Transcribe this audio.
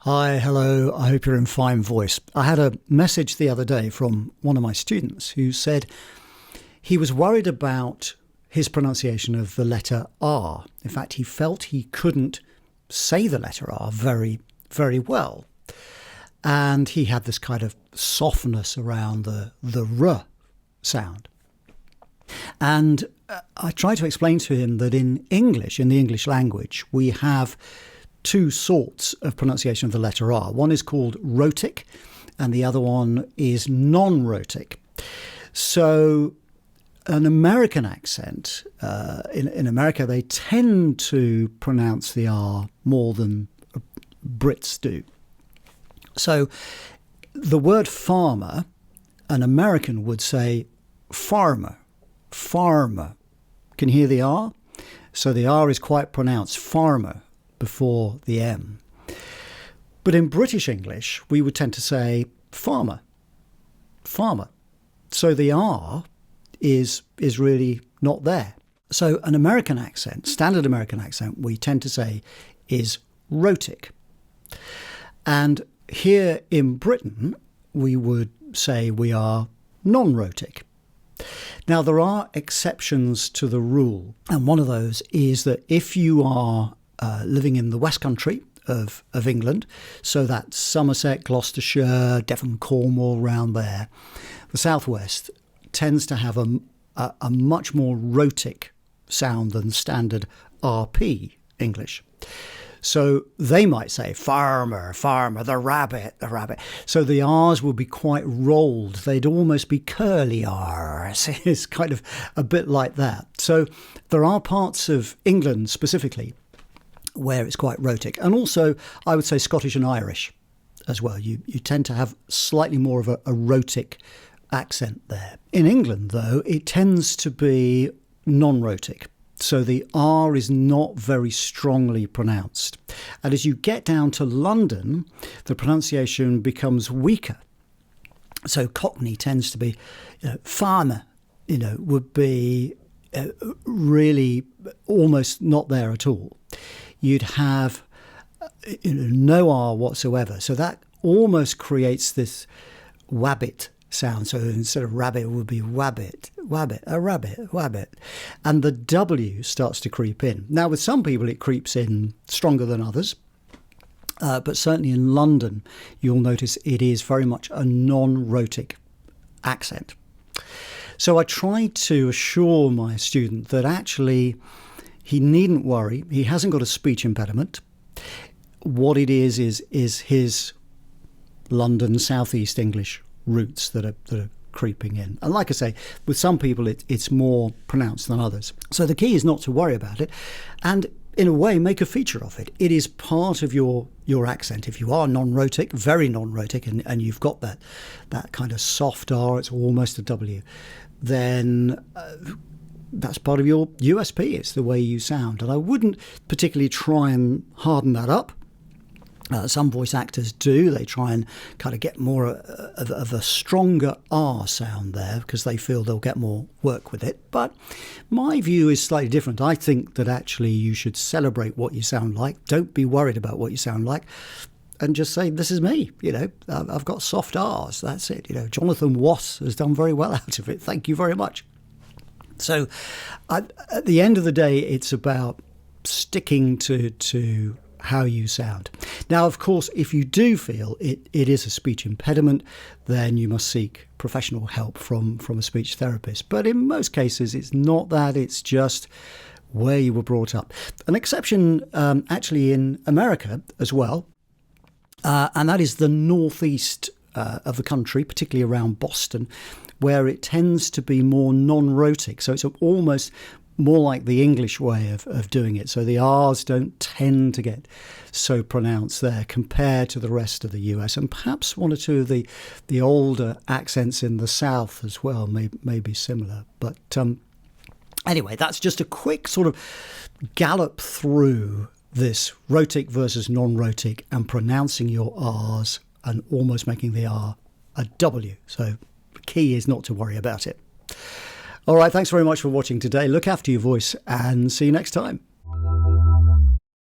Hi, hello, I hope you're in fine voice. I had a message the other day from one of my students who said he was worried about his pronunciation of the letter R. In fact, he felt he couldn't say the letter R very, very well. And he had this kind of softness around the R sound. And I tried to explain to him that in English, in the English language, we have two sorts of pronunciation of the letter R. One is called rhotic and the other one is non-rhotic. So an American accent, in America, they tend to pronounce the R more than Brits do. So the word farmer, an American would say farmer, farmer. Can you hear the R? So the R is quite pronounced, farmer, before the M. But in British English, we would tend to say farmer, farmer. So the R is really not there. So an American accent, standard American accent, we tend to say is rhotic. And here in Britain, we would say we are non-rhotic. Now, there are exceptions to the rule. And one of those is that if you are living in the West Country of England, so that's Somerset, Gloucestershire, Devon, Cornwall, around there, the Southwest tends to have a much more rhotic sound than standard RP English. So they might say farmer, farmer, the rabbit, the rabbit. So the R's will be quite rolled. They'd almost be curly R's. It's kind of a bit like that. So there are parts of England specifically where it's quite rhotic. And also, I would say Scottish and Irish as well. You tend to have slightly more of a rhotic accent there. In England, though, it tends to be non-rhotic. So the R is not very strongly pronounced. And as you get down to London, the pronunciation becomes weaker. So Cockney tends to be, farmer, would be really almost not there at all. You'd have no R whatsoever. So that almost creates this wabbit sound. So instead of rabbit, it would be wabbit, wabbit, a rabbit, wabbit. And the W starts to creep in. Now, with some people, it creeps in stronger than others. But certainly in London, you'll notice it is very much a non-rhotic accent. So I tried to assure my student that actually he needn't worry. He hasn't got a speech impediment. What it is his London Southeast English roots that are creeping in. And like I say, with some people, it's more pronounced than others. So the key is not to worry about it. And in a way, make a feature of it. It is part of your accent. If you are non-rhotic, very non-rhotic, and you've got that kind of soft R, it's almost a W, then that's part of your USP. It's the way you sound. And I wouldn't particularly try and harden that up. Some voice actors do. They try and kind of get more of a stronger R sound there because they feel they'll get more work with it. But my view is slightly different. I think that actually you should celebrate what you sound like. Don't be worried about what you sound like. And just say, this is me, I've got soft R's, that's it. Jonathan Wass has done very well out of it. Thank you very much. So at the end of the day, it's about sticking to how you sound. Now, of course, if you do feel it is a speech impediment, then you must seek professional help from a speech therapist. But in most cases, it's not that, it's just where you were brought up. An exception actually in America as well, and that is the northeast of the country, particularly around Boston, where it tends to be more non-rhotic. So it's almost more like the English way of doing it. So the R's don't tend to get so pronounced there compared to the rest of the US. And perhaps one or two of the older accents in the South as well may be similar. But anyway, that's just a quick sort of gallop through this rhotic versus non-rhotic and pronouncing your R's and almost making the R a W. So the key is not to worry about it. All right, thanks very much for watching today. Look after your voice and see you next time.